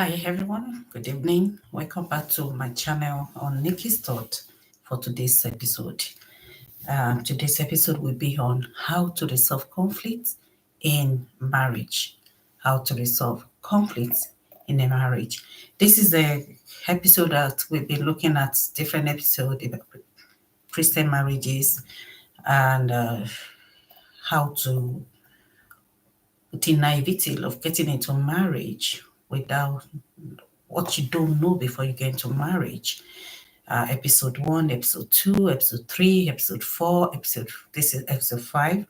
Hi everyone, good evening. Welcome back to my channel on Nikki's Thought for today's episode. Today's episode will be on how to resolve conflicts in marriage. How to resolve conflicts in a marriage. This is a episode that we've been looking at different episodes about Christian marriages and how to the naivety of getting into marriage without what you don't know before you get into marriage. Episode 1, episode 2, episode 3, episode 4, this is episode 5,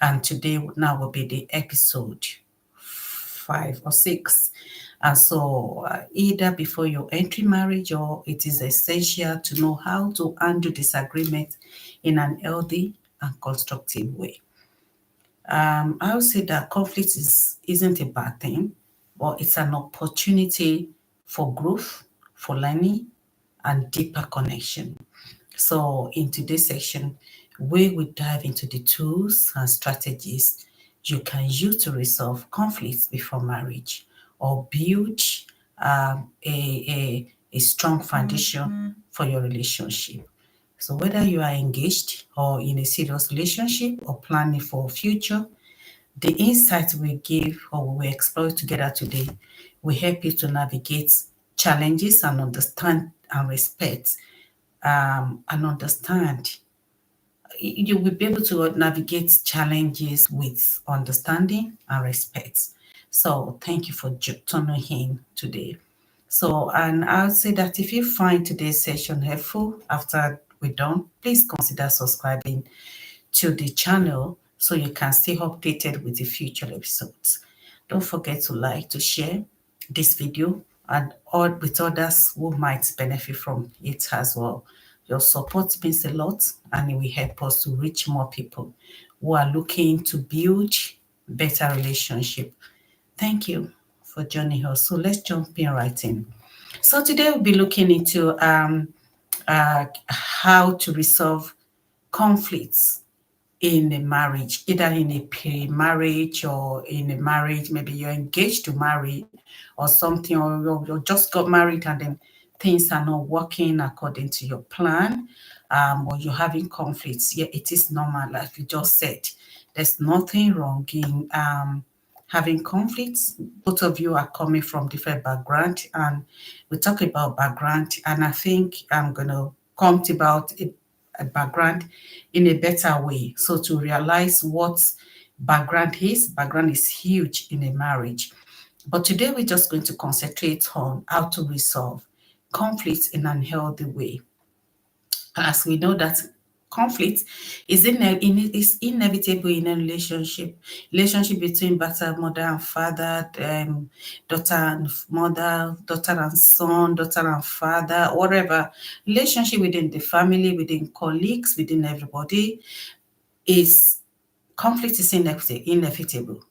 and today now will be the episode 5 or 6. And so either before you enter marriage, or it is essential to know how to handle disagreement in an healthy and constructive way. I would say that conflict isn't a bad thing, but it's an opportunity for growth, for learning, and deeper connection. So in today's section, we will dive into the tools and strategies you can use to resolve conflicts before marriage or build a strong foundation for your relationship. So whether you are engaged or in a serious relationship or planning for a future, the insights we give or we explore together today will help you to navigate challenges and understand and respect and understand. You will be able to navigate challenges with understanding and respect. So thank you for tuning in today. So, and I would say that if you find today's session helpful after we're done, please consider subscribing to the channel so you can stay updated with the future episodes. Don't forget to like, to share this video and all with others who might benefit from it as well. Your support means a lot and it will help us to reach more people who are looking to build better relationship. Thank you for joining us. So let's jump in right in. So today we'll be looking into how to resolve conflicts in a marriage, either in a pre-marriage or in a marriage, maybe you're engaged to marry or something, or you just got married and then things are not working according to your plan, or you're having conflicts. Yeah, it is normal, like you just said. There's nothing wrong in having conflicts. Both of you are coming from different background, and we talk about background, and I think I'm going to come to about it a background in a better way. So to realize what background is huge in a marriage. But today we're just going to concentrate on how to resolve conflicts in an healthy way. As we know that conflict is inevitable in a relationship between mother and father, daughter and mother, daughter and son, daughter and father, whatever relationship within the family, within colleagues, within everybody, is conflict is inevitable.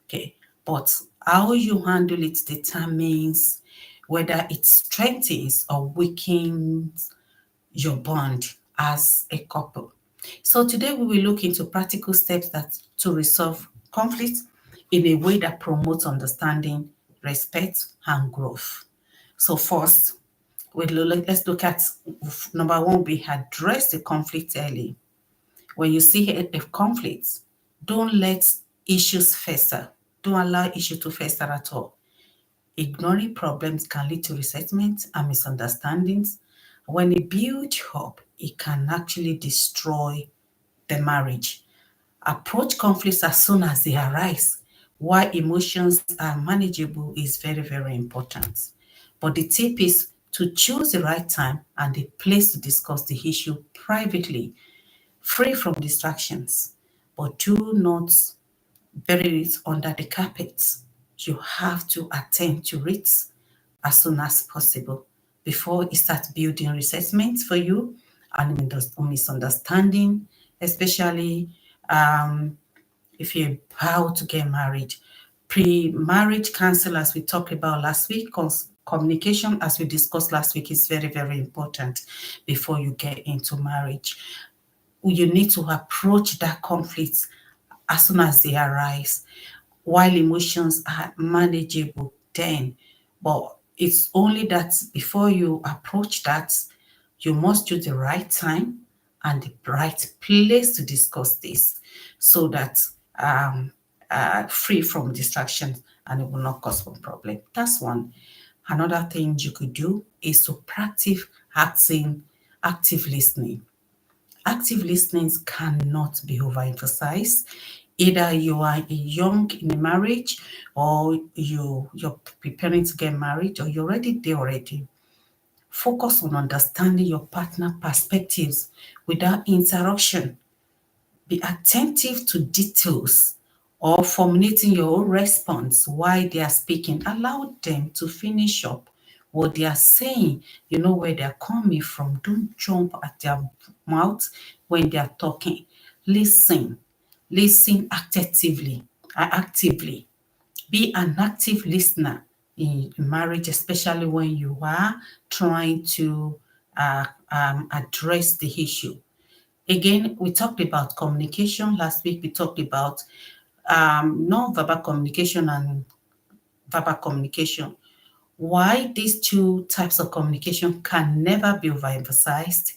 Okay, but how you handle it determines whether it strengthens or weakens your bond as a couple. So today we will look into practical steps that to resolve conflict in a way that promotes understanding, respect, and growth. So first, let's look at number one. We address the conflict early. When you see a conflict, don't let issues fester. Don't allow issues to fester at all. Ignoring problems can lead to resentment and misunderstandings. When it builds up, it can actually destroy the marriage. Approach conflicts as soon as they arise. While emotions are manageable is very, very important. But the tip is to choose the right time and the place to discuss the issue privately, free from distractions. But do not bury it under the carpet. You have to attend to it as soon as possible before it starts building resentment for you and misunderstanding, especially if you're about to get married. Pre-marriage counsel, as we talked about last week, communication, as we discussed last week, is very, very important before you get into marriage. You need to approach that conflict as soon as they arise. While emotions are manageable, then But it's only that before you approach that, you must choose the right time and the right place to discuss this so that um, free from distractions and it will not cause one problem. That's one. Another thing you could do is to practice active listening. Active listening cannot be overemphasized. Either you are young in a marriage or you're preparing to get married or you're already there already. Focus on understanding your partner perspectives without interruption. Be attentive to details or formulating your own response while they are speaking. Allow them to finish up what they are saying. You know where they're coming from. Don't jump at their mouth when they are talking. Listen. Listen actively. Be an active listener in marriage, especially when you are trying to address the issue. Again, we talked about communication. Last week, we talked about non-verbal communication and verbal communication. Why these two types of communication can never be overemphasized.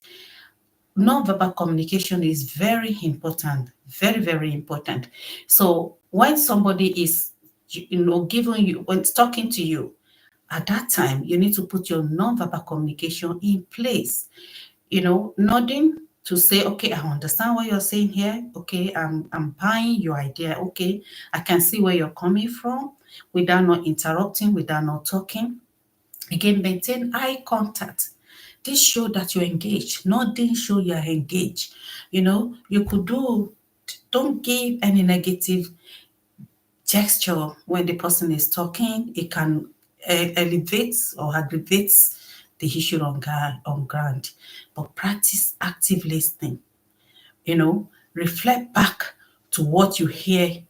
Non-verbal communication is very important, very, very important. So when somebody is, giving you, when talking to you, at that time, you need to put your non-verbal communication in place. Nodding to say, okay, I understand what you're saying here. Okay, I'm buying your idea. Okay, I can see where you're coming from without not interrupting, without not talking. Again, maintain eye contact. This show that you're engaged, nodding show you're engaged. You could don't give any negative gesture when the person is talking. It can elevate or aggravate the issue on ground. But practice active listening. Reflect back to what you hear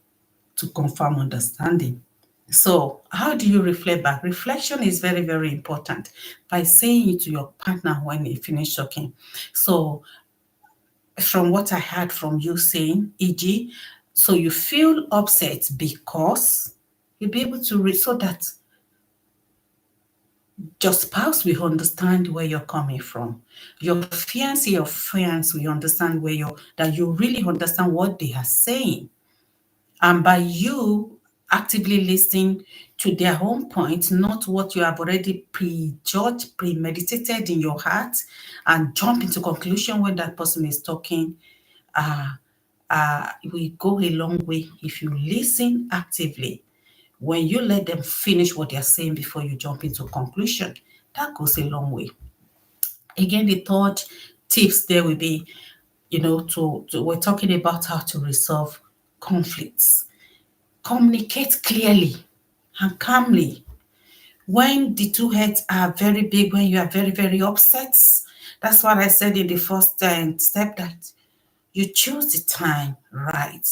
to confirm understanding. So, how do you reflect back? Reflection is very, very important by saying it to your partner when you finish talking. So, from what I heard from you saying, e.g., so you feel upset because you'll be able to read so that your spouse will understand where you're coming from. Your fiancé or fiance will understand that you really understand what they are saying. And by you actively listening to their own point, not what you have already prejudged, premeditated in your heart, and jump into conclusion when that person is talking, we go a long way if you listen actively. When you let them finish what they're saying before you jump into conclusion, that goes a long way. Again, the third tips there will be, we're talking about how to resolve conflicts. Communicate clearly and calmly. When the two heads are very big, when you are very, very upset, that's what I said in the first step, that you choose the time right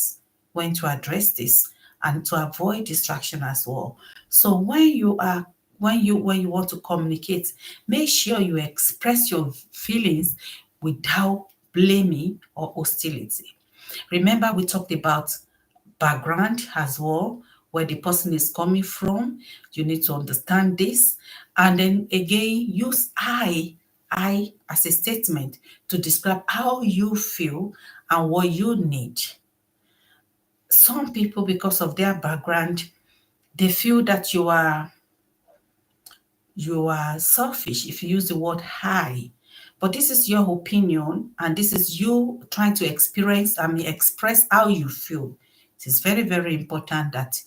when to address this and to avoid distraction as well. So when you want to communicate, make sure you express your feelings without blaming or hostility. Remember, we talked about background as well, where the person is coming from. You need to understand this. And then again, use I as a statement to describe how you feel and what you need. Some people, because of their background, they feel that you are selfish if you use the word I. But this is your opinion, and this is you trying to express how you feel. It is very, very important that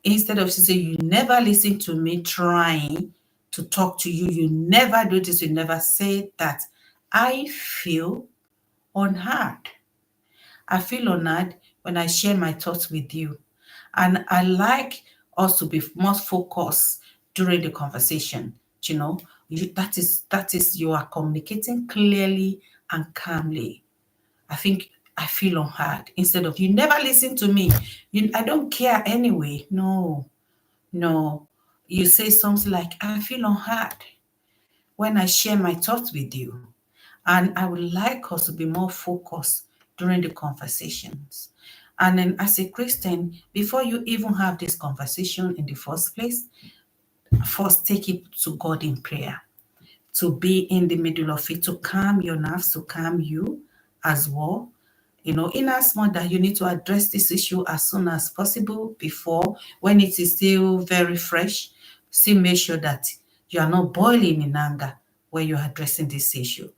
instead of saying you never listen to me trying to talk to you, you never do this, you never say that. I feel unheard. I feel honored when I share my thoughts with you. And I like us to be more focused during the conversation. That is you are communicating clearly and calmly. I think I feel unheard instead of you never listen to me. I don't care anyway. No. You say something like, I feel unheard when I share my thoughts with you. And I would like us to be more focused during the conversations. And then as a Christian, before you even have this conversation in the first place, first take it to God in prayer, to be in the middle of it, to calm your nerves, to calm you as well. In as much that you need to address this issue as soon as possible before, when it is still very fresh, still make sure that you are not boiling in anger when you're addressing this issue.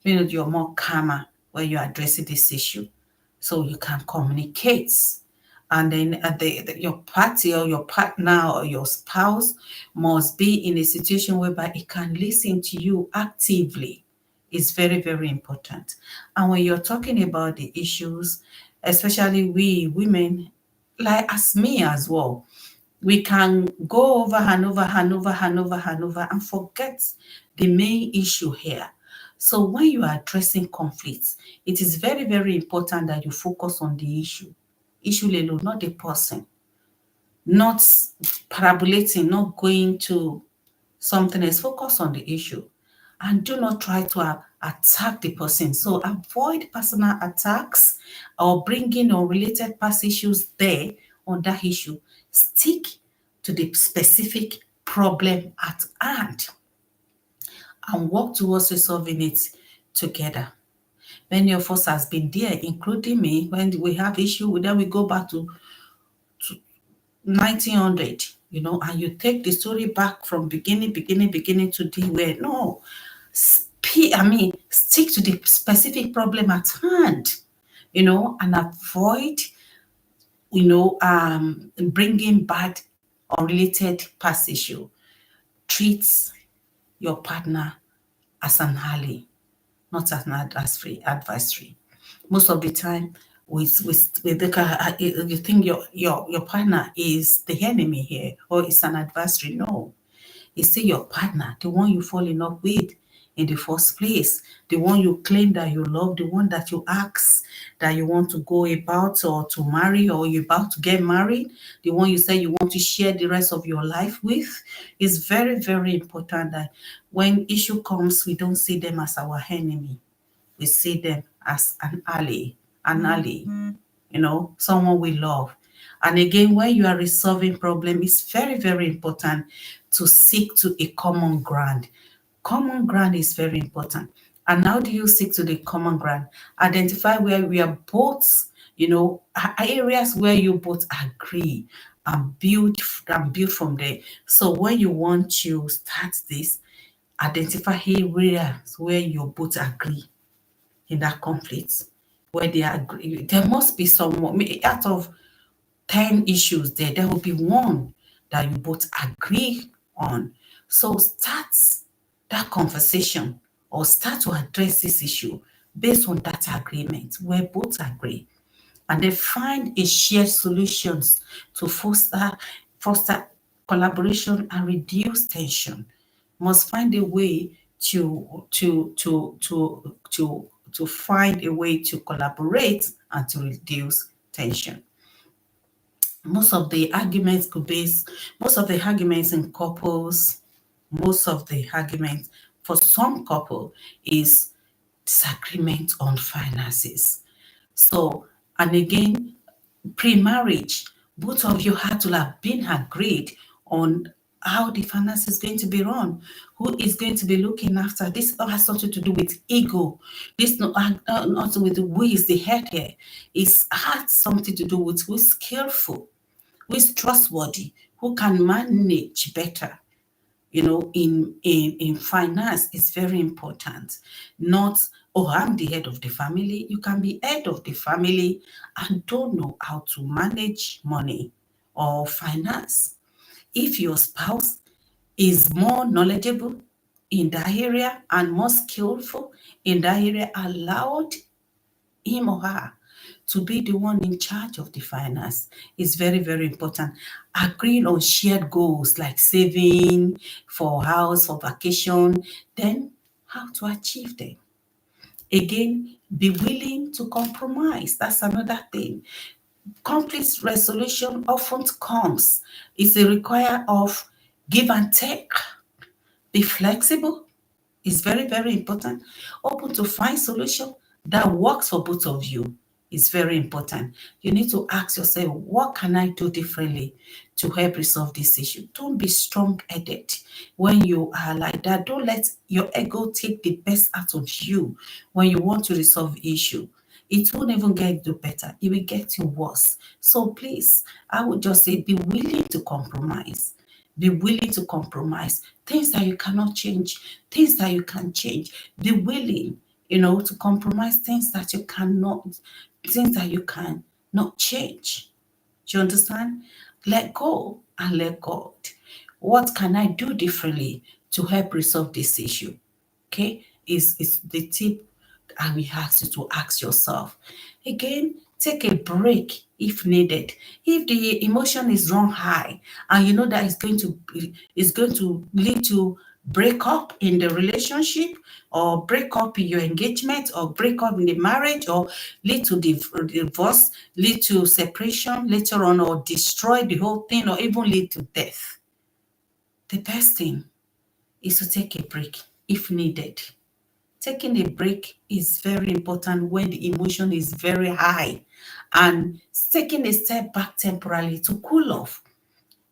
You're more calmer when you're addressing this issue, so you can communicate. And then your party or your partner or your spouse must be in a situation whereby it can listen to you actively. It's very, very important. And when you're talking about the issues, especially we women, like as me as well, we can go over and over and over and over and over and forget the main issue here. So when you are addressing conflicts, it is very, very important that you focus on the issue alone, not the person, not parabolating, not going to something else. Focus on the issue and do not try to attack the person. So avoid personal attacks or bringing unrelated past issues there on that issue. Stick to the specific problem at hand and work towards resolving it together. Many of us has been there, including me, when we have issue, then we go back to 1900, and you take the story back from beginning to the where no, stick to the specific problem at hand, and avoid, bringing bad unrelated past issue. Treat your partner as an ally, not as an adversary. Most of the time, you think your partner is the enemy here or is an adversary. No, it's still your partner, the one you fall in love with in the first place, the one you claim that you love, the one that you ask that you want to go about or to marry, or you're about to get married, the one you say you want to share the rest of your life with. It's very, very important that when issue comes, we don't see them as our enemy. We see them as an ally, someone we love. And again, when you are resolving problem, it's very, very important to seek to a common ground. Common ground is very important. And how do you seek to the common ground? Identify where we are both, areas where you both agree, and build from there. So when you want to start this, identify areas where you both agree in that conflict, where they agree. There must be someone out of 10 issues there will be one that you both agree on. So start that conversation or start to address this issue based on that agreement where both agree, and then find a shared solutions to foster collaboration and reduce tension. Must find a way to find a way to collaborate and to reduce tension. Most of the arguments in couples, most of the arguments for some couple is disagreement on finances. So, and again, pre-marriage, both of you had to have been agreed on how the finance is going to be run, who is going to be looking after. This has something to do with ego. This not with who is the head here. It has something to do with who is skillful, who is trustworthy, who can manage better. In finance, it's very important. Not, oh, I'm the head of the family. You can be head of the family and don't know how to manage money or finance. If your spouse is more knowledgeable in that area and more skillful in that area, allow him or her to be the one in charge of the finance is very, very important. Agreeing on shared goals like saving for house, for vacation, then how to achieve them. Again, be willing to compromise. That's another thing. Conflict resolution often comes. It's a require of give and take. Be flexible. It's very, very important. Open to find solution that works for both of you. is very important. You need to ask yourself, what can I do differently to help resolve this issue? Don't be strong-headed when you are like that. Don't let your ego take the best out of you when you want to resolve issue. It won't even get you better. It will get you worse. So please, I would just say be willing to compromise. Be willing to compromise. Things that you cannot change, things that you can change. Be willing, to compromise things that you cannot, things that you can not change. Do you understand? Let go and let God. What can I do differently to help resolve this issue? Okay, is the tip I will ask you to ask yourself. Again, take a break if needed. If the emotion is run high and you know that it's going to lead to break up in the relationship, or break up in your engagement, or break up in the marriage, or lead to divorce, lead to separation later on, or destroy the whole thing, or even lead to death, the best thing is to take a break if needed. Taking a break is very important when the emotion is very high, and taking a step back temporarily to cool off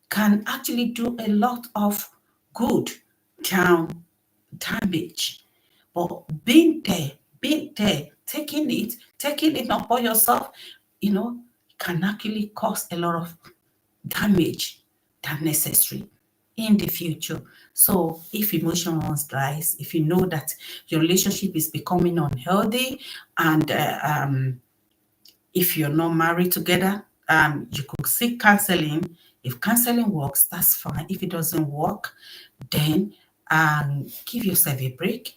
can actually do a lot of good down damage. But being there, taking it upon yourself, can actually cause a lot of damage than necessary in the future. So if emotion runs dry, if you know that your relationship is becoming unhealthy, and if you're not married together, you could seek counseling. If counseling works, that's fine. If it doesn't work, then give yourself a break.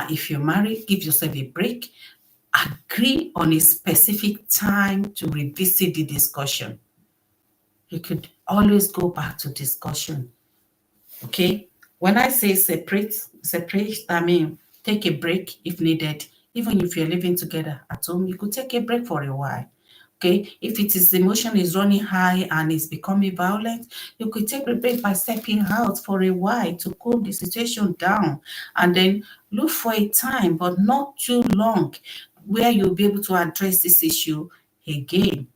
If you're married, give yourself a break. Agree on a specific time to revisit the discussion. You could always go back to discussion. Okay. When I say separate, I mean take a break if needed. Even if you're living together at home, you could take a break for a while. Okay. If it is emotion is running high and is becoming violent, you could take a break by stepping out for a while to cool the situation down, and then look for a time, but not too long, where you'll be able to address this issue again.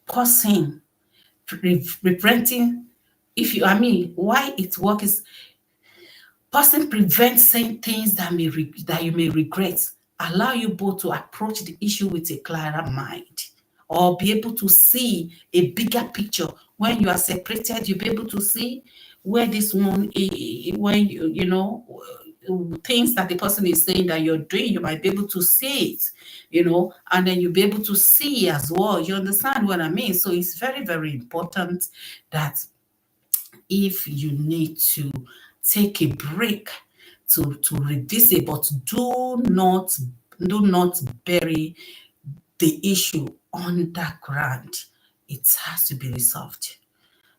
Pausing, preventing. If you, I mean, why it works is person prevents saying things that you may regret. Allow you both to approach the issue with a clearer mind, or be able to see a bigger picture. When you are separated, you'll be able to see where this one, when things that the person is saying that you're doing, you might be able to see it, and then you'll be able to see as well. You understand what I mean? So it's very, very important that if you need to take a break to revisit, but do not bury the issue underground. It has to be resolved.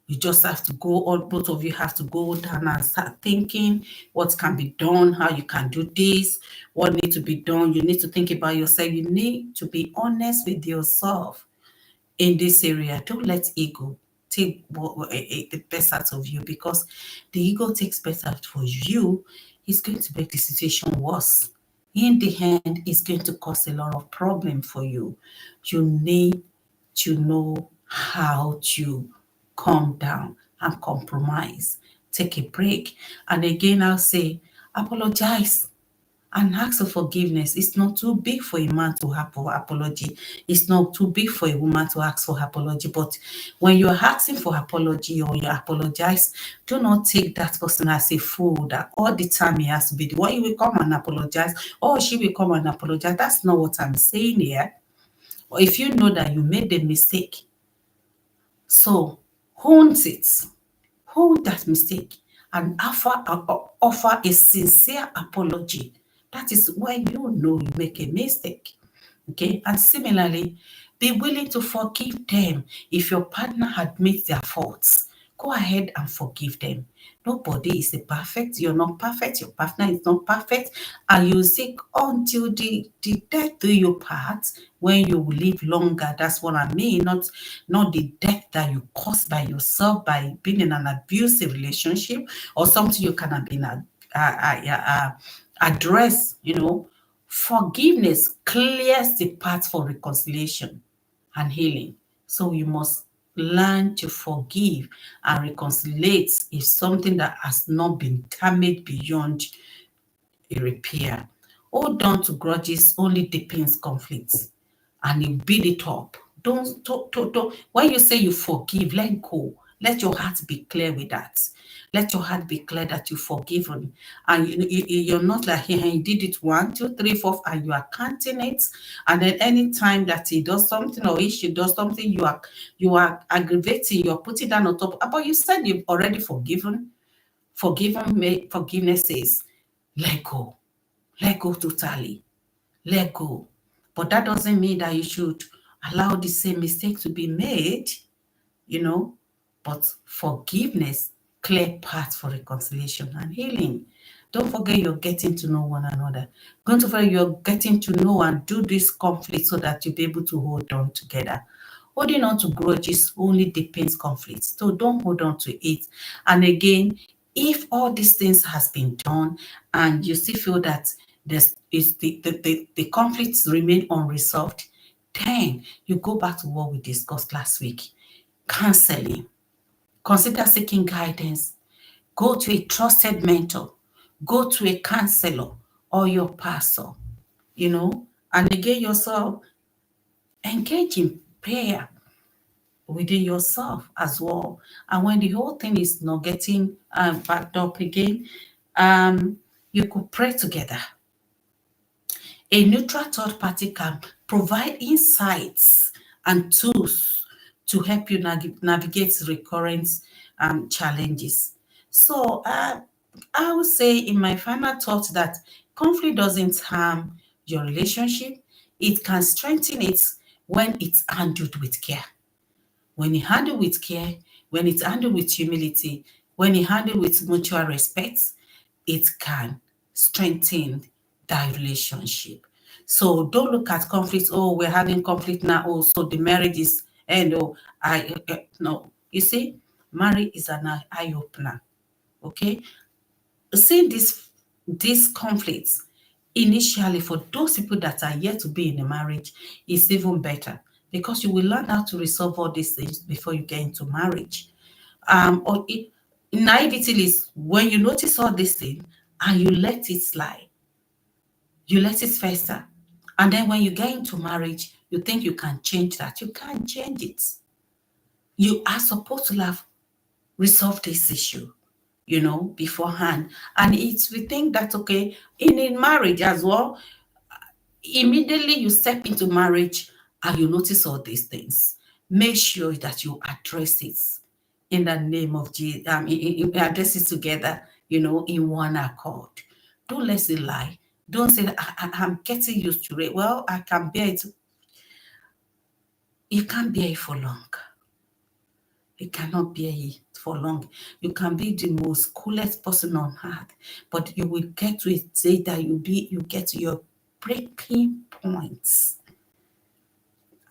You just have to go, or both of you have to go down and start thinking what can be done, how you can do this, what needs to be done. You need to think about yourself. You need to be honest with yourself in this area. Don't let ego take the best out of you, because the ego takes best out for you. It's going to make the situation worse. In the end, it's going to cause a lot of problem for you. You need to know how to calm down and compromise. Take a break. And again, I'll say, apologize and ask for forgiveness. It's not too big for a man to have for apology. It's not too big for a woman to ask for apology. But when you're asking for apology or you apologize, do not take that person as a fool that all the time he has to be the one. He will come and apologize, or she will come and apologize. That's not what I'm saying here. Or if you know that you made a mistake, so own it, hold that mistake, and offer a sincere apology. That is when you know you make a mistake. Okay. And similarly, be willing to forgive them. If your partner admits their faults, go ahead and forgive them. Nobody is perfect. You're not perfect. Your partner is not perfect. And you seek until the death do you part, when you will live longer. That's what I mean. Not the death that you caused by yourself by being in an abusive relationship, or something you can have been address, Forgiveness clears the path for reconciliation and healing. So you must learn to forgive and reconcile if something that has not been damaged beyond a repair. Hold on to grudges only deepens conflicts and you build it up. Don't. When you say you forgive, let go. Let your heart be clear with that. Let your heart be clear that you've forgiven. And you're not like, hey, he did it 1, 2, 3, 4, and you are counting it. And then anytime that he does something or she does something, you are aggravating, you're putting that on top. But you said you've already forgiven. Forgiveness says, let go. Let go totally. Let go. But that doesn't mean that you should allow the same mistake to be made, you know. But forgiveness, clear path for reconciliation and healing. Don't forget you're getting to know one another. Don't forget you're getting to know and do this conflict so that you'll be able to hold on together. Holding on to grudges only deepens conflict. So don't hold on to it. And again, if all these things has been done and you still feel that the conflicts remain unresolved, then you go back to what we discussed last week. Counseling. Consider seeking guidance. Go to a trusted mentor. Go to a counselor or your pastor, and again yourself, engage in prayer within yourself as well. And when the whole thing is not getting backed up again, you could pray together. A neutral third party can provide insights and tools to help you navigate recurrent challenges. So I would say in my final thought that conflict doesn't harm your relationship. It can strengthen it when it's handled with care. When you handle with care, when it's handled with humility, when you handle with mutual respect, it can strengthen that relationship. So don't look at conflict. Oh, we're having conflict now. Oh, so the marriage is end. Oh, no. You see, marriage is an eye opener. Okay, seeing these conflicts initially for those people that are yet to be in a marriage is even better because you will learn how to resolve all these things before you get into marriage. Naivety is when you notice all these things and you let it slide, you let it fester, and then when you get into marriage, you think you can change that. You can't change it. You are supposed to have resolved this issue beforehand. And it's we think that okay, in marriage as well, immediately you step into marriage and you notice all these things, make sure that you address it in the name of Jesus. Address it together, in one accord. Don't let it lie. Don't say I'm getting used to it. Well, I can bear it. You can't bear it for long. You cannot bear it for long. You can be the most coolest person on earth, but you will get to a stage that you get to your breaking points.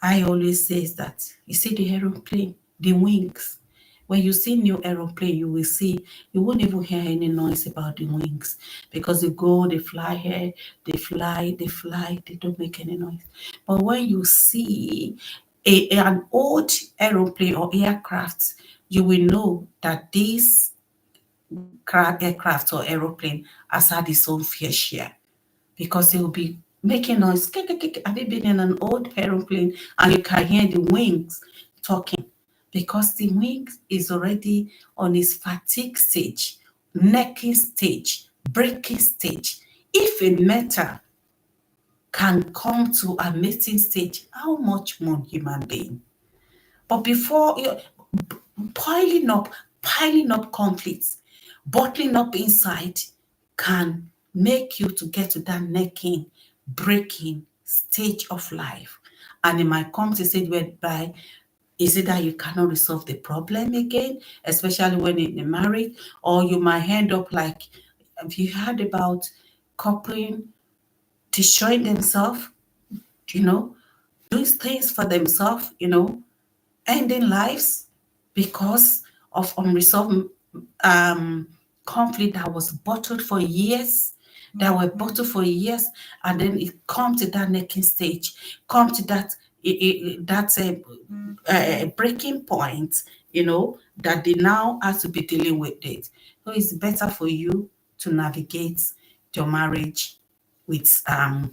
I always say that you see the aeroplane, the wings. When you see new aeroplane, you won't even hear any noise about the wings because they go, they fly here, they fly, they don't make any noise. But when you see an old aeroplane or aircraft, you will know that this aircraft or aeroplane has had its own fair share because they will be making noise. Have you been in an old aeroplane and you can hear the wings talking? Because the wings is already on its fatigue stage, necking stage, breaking stage. If a metal can come to a melting stage, how much more human being? But before piling up conflicts, bottling up inside can make you to get to that necking, breaking stage of life. And it might come to a stage whereby is it that you cannot resolve the problem again, especially when in a marriage, or you might end up like, have you heard about couple destroying themselves, doing things for themselves, ending lives because of unresolved conflict that was bottled for years that were bottled for years, and then it come to that necking stage, come to that that's a breaking point, that they now have to be dealing with it. So it's better for you to navigate your marriage with to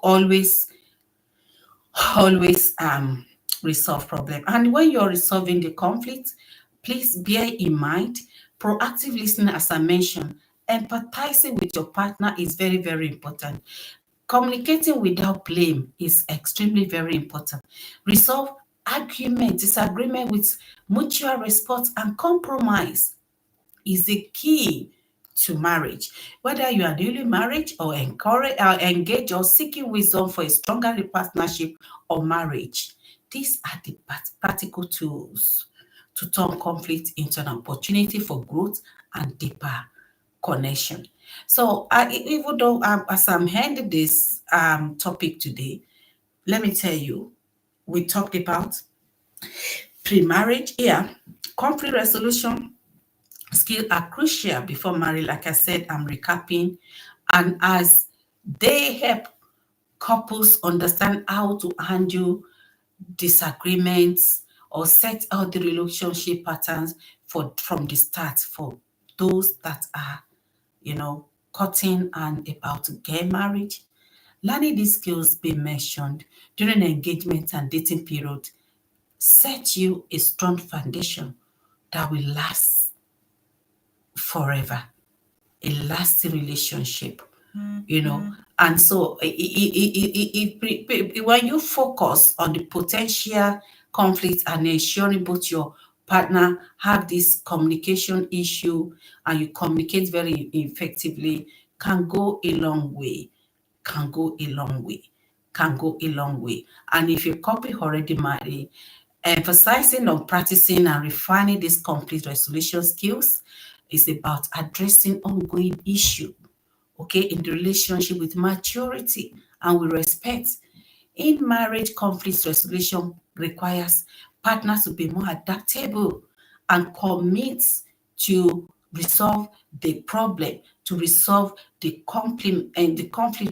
always resolve problem. And when you're resolving the conflict, please bear in mind proactive listening, as I mentioned. Empathizing with your partner is very, very important. Communicating without blame is extremely very important. Resolve argument, disagreement with mutual respect and compromise is the key to marriage. Whether you are newly married or engaged or seeking wisdom for a stronger partnership or marriage, these are the practical tools to turn conflict into an opportunity for growth and deeper connection. So, even though as I'm handling this topic today, let me tell you, we talked about pre-marriage, conflict resolution skills are crucial before marriage. Like I said, I'm recapping. And as they help couples understand how to handle disagreements or set out the relationship patterns from the start for those that are, cutting and about to get married. Learning these skills be mentioned during engagement and dating period set you a strong foundation that will last forever, a lasting relationship, And so, when you focus on the potential conflict and ensuring both your partner have this communication issue and you communicate very effectively, can go a long way, can go a long way, can go a long way. And if your couple already married, emphasizing on practicing and refining these conflict resolution skills is about addressing ongoing issue, okay, in the relationship with maturity and with respect. In marriage, conflict resolution requires partners to be more adaptable and commit to resolve the problem, to resolve the conflict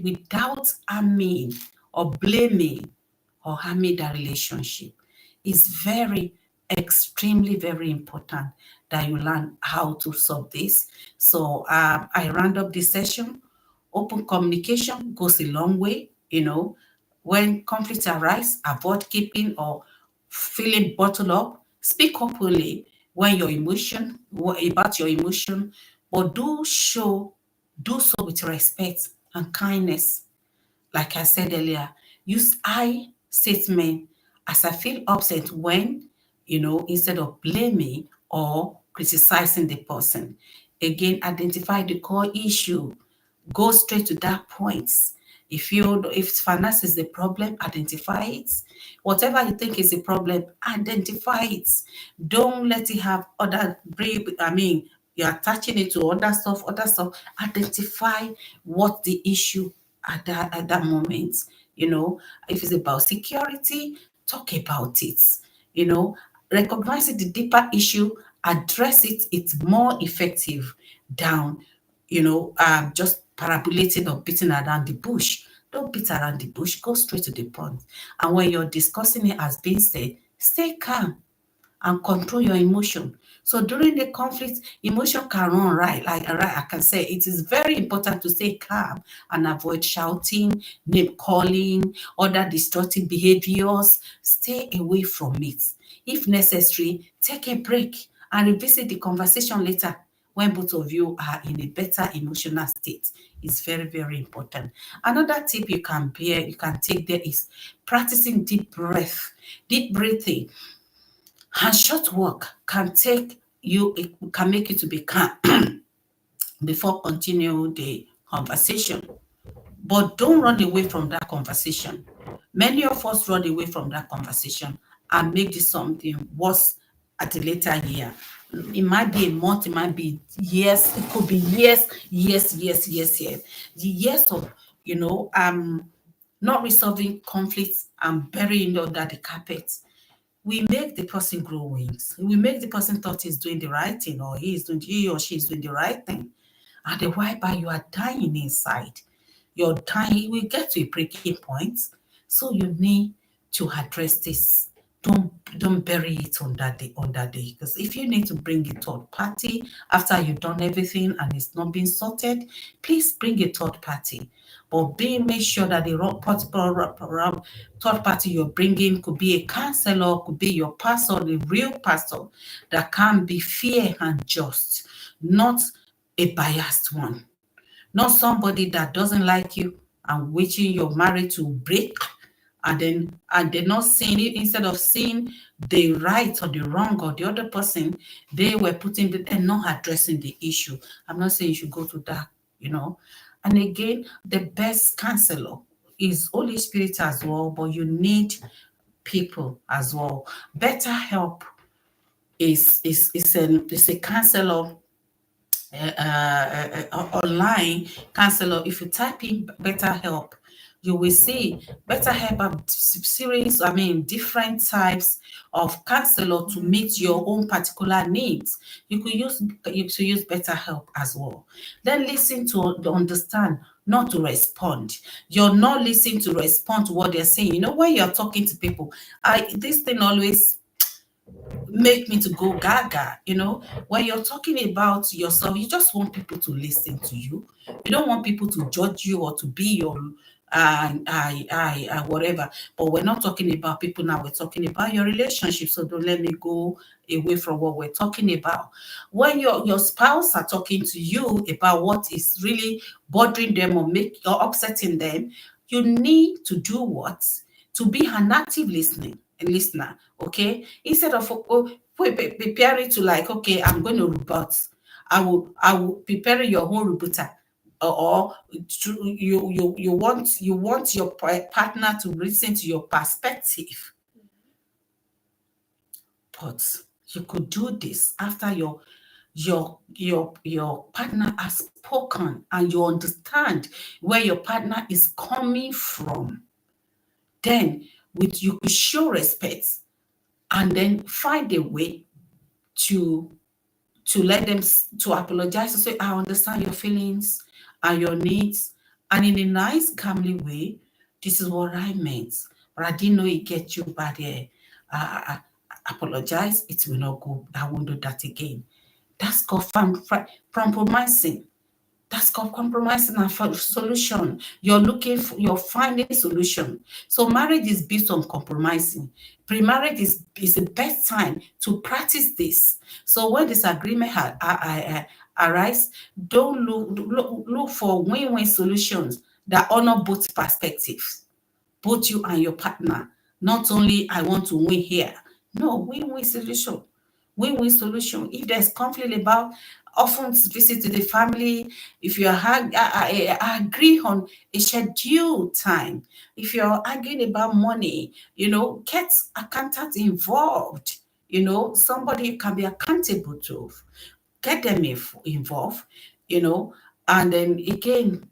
without harming or blaming or harming the relationship. It's very, extremely, very important that you learn how to solve this. So I round up this session. Open communication goes a long way, When conflicts arise, avoid keeping or feeling bottled up. Speak openly when about your emotion, but do so with respect and kindness. Like I said earlier, use I statement as I feel upset when, instead of blaming or criticizing the person. Again, identify the core issue. Go straight to that point. If finance is the problem, identify it. Whatever you think is a problem, identify it. Don't let it have other you're attaching it to other stuff. Identify what the issue at that moment. If it's about security, talk about it. Recognizing the deeper issue, address it. It's more effective down just parabolating or beating around the bush. Don't beat around the bush, go straight to the point. And when you're discussing it as being said, stay calm and control your emotion. So during the conflict, emotion can run right. I can say it is very important to stay calm and avoid shouting, name calling, other destructive behaviors. Stay away from it. If necessary, take a break and revisit the conversation later when both of you are in a better emotional state. It's very, very important. Another tip you can take there is practicing deep breath. Deep breathing and short walk can make you to be calm before continue the conversation. But don't run away from that conversation. Many of us run away from that conversation and make this something worse at a later year. It might be a month, it might be years, it could be years. The years of, not resolving conflicts and burying under the carpet. We make the person grow wings. We make the person thought he's doing the right thing, or he or she is doing the right thing. and the whereby you are dying inside. You're dying, you will get to a breaking point. So you need to address this. Don't bury it under the because if you need to bring a third party after you've done everything and it's not been sorted, please bring a third party. But make sure that the third party you're bringing could be a counselor, could be your pastor, the real pastor that can be fair and just, not a biased one, not somebody that doesn't like you and wishing your marriage to break, and they're not seeing it. Instead of seeing the right or the wrong or the other person, they were putting and not addressing the issue. I'm not saying you should go to that. And again, the best counselor is Holy Spirit as well, but you need people as well. Better Help is a counselor, online counselor. If you type in Better Help, you will see Better Help have series, different types of counselor to meet your own particular needs. You could use Better Help as well. Then listen to understand, not to respond. You're not listening to respond to what they're saying. When you're talking to people, this thing always make me to go gaga. When you're talking about yourself, you just want people to listen to you. You don't want people to judge you or to be your whatever. But we're not talking about people now, we're talking about your relationship. So don't let me go away from what we're talking about. When your spouse are talking to you about what is really bothering them or upsetting them, you need to do what? To be an active listener, okay? Instead of preparing to, like, okay, I'm going to rebut. I will prepare your whole rebuttal, or you want your partner to listen to your perspective. But you could do this after your partner has spoken and you understand where your partner is coming from. Then you could show respect and then find a way to let them to apologize, to say, I understand your feelings and your needs, and in a nice, calmly way, this is what I meant, but I didn't know it get you bad there. Apologize. It will not go. I won't do that again. That's called compromising. That's called compromising and solution. You're finding solution. So marriage is based on compromising. Pre-marriage is the best time to practice this. So when disagreement arise, don't look for win-win solutions that honor both perspectives, both you and your partner. Not only I want to win here. No, win-win solution. Win-win solution. If there's conflict about often visit to the family, if you agree on a scheduled time, if you're arguing about money, get accountant involved. Somebody you can be accountable to. Get them involved, and then again,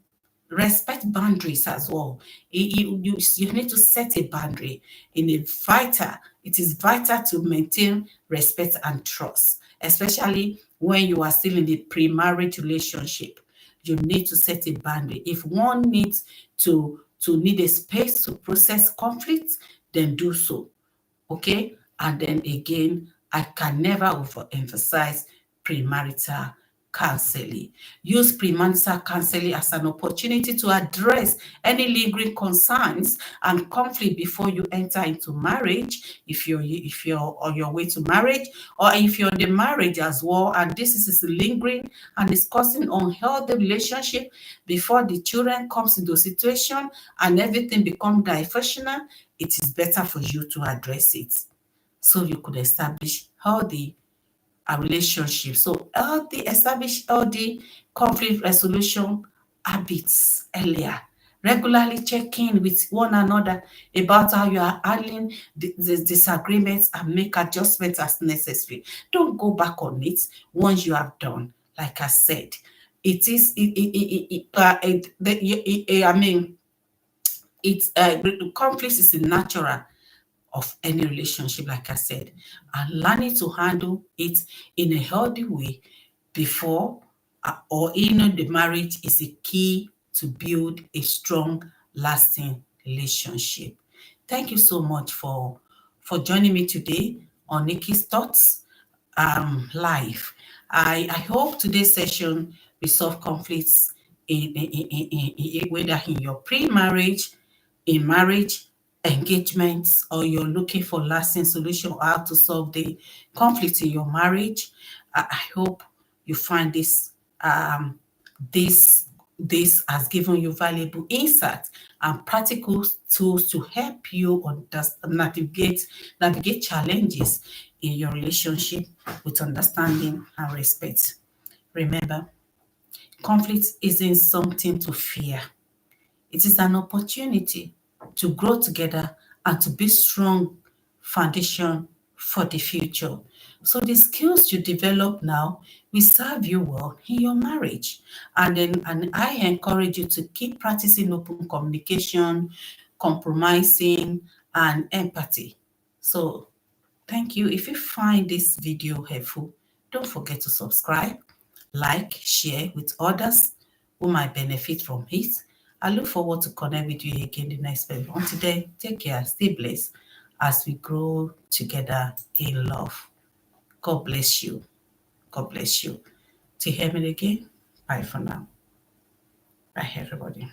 respect boundaries as well. You need to set a boundary. It is vital to maintain respect and trust, especially when you are still in the pre-marriage relationship. You need to set a boundary. If one needs to need a space to process conflict, then do so. Okay? And then again, I can never overemphasize premarital counseling. Use premarital counseling as an opportunity to address any lingering concerns and conflict before you enter into marriage, if you're on your way to marriage, or if you're in the marriage as well, and this is lingering and is causing unhealthy relationship before the children comes into situation and everything becomes dysfunctional. It is better for you to address it so you could establish healthy relationship. So establish healthy conflict resolution habits earlier. Regularly check in with one another about how you are handling the disagreements and make adjustments as necessary. Don't go back on it once you have done. Like I said, it is. Conflict is natural of any relationship, like I said, and learning to handle it in a healthy way before or the marriage is a key to build a strong, lasting relationship. Thank you so much for joining me today on Nikki's Thoughts live. I hope today's session will solve conflicts whether in your pre-marriage, in marriage, engagements, or you're looking for lasting solution or how to solve the conflict in your marriage. I hope you find this this has given you valuable insights and practical tools to help you navigate challenges in your relationship with understanding and respect. Remember, conflict isn't something to fear. It is an opportunity to grow together and to build strong foundation for the future. So the skills you develop now will serve you well in your marriage. And I encourage you to keep practicing open communication, compromising, and empathy. So thank you. If you find this video helpful, don't forget to subscribe, like, share with others who might benefit from it. I look forward to connect with you again the next video. Until then, take care, stay blessed as we grow together in love. God bless you. God bless you. Till hear me again. Bye for now. Bye, everybody.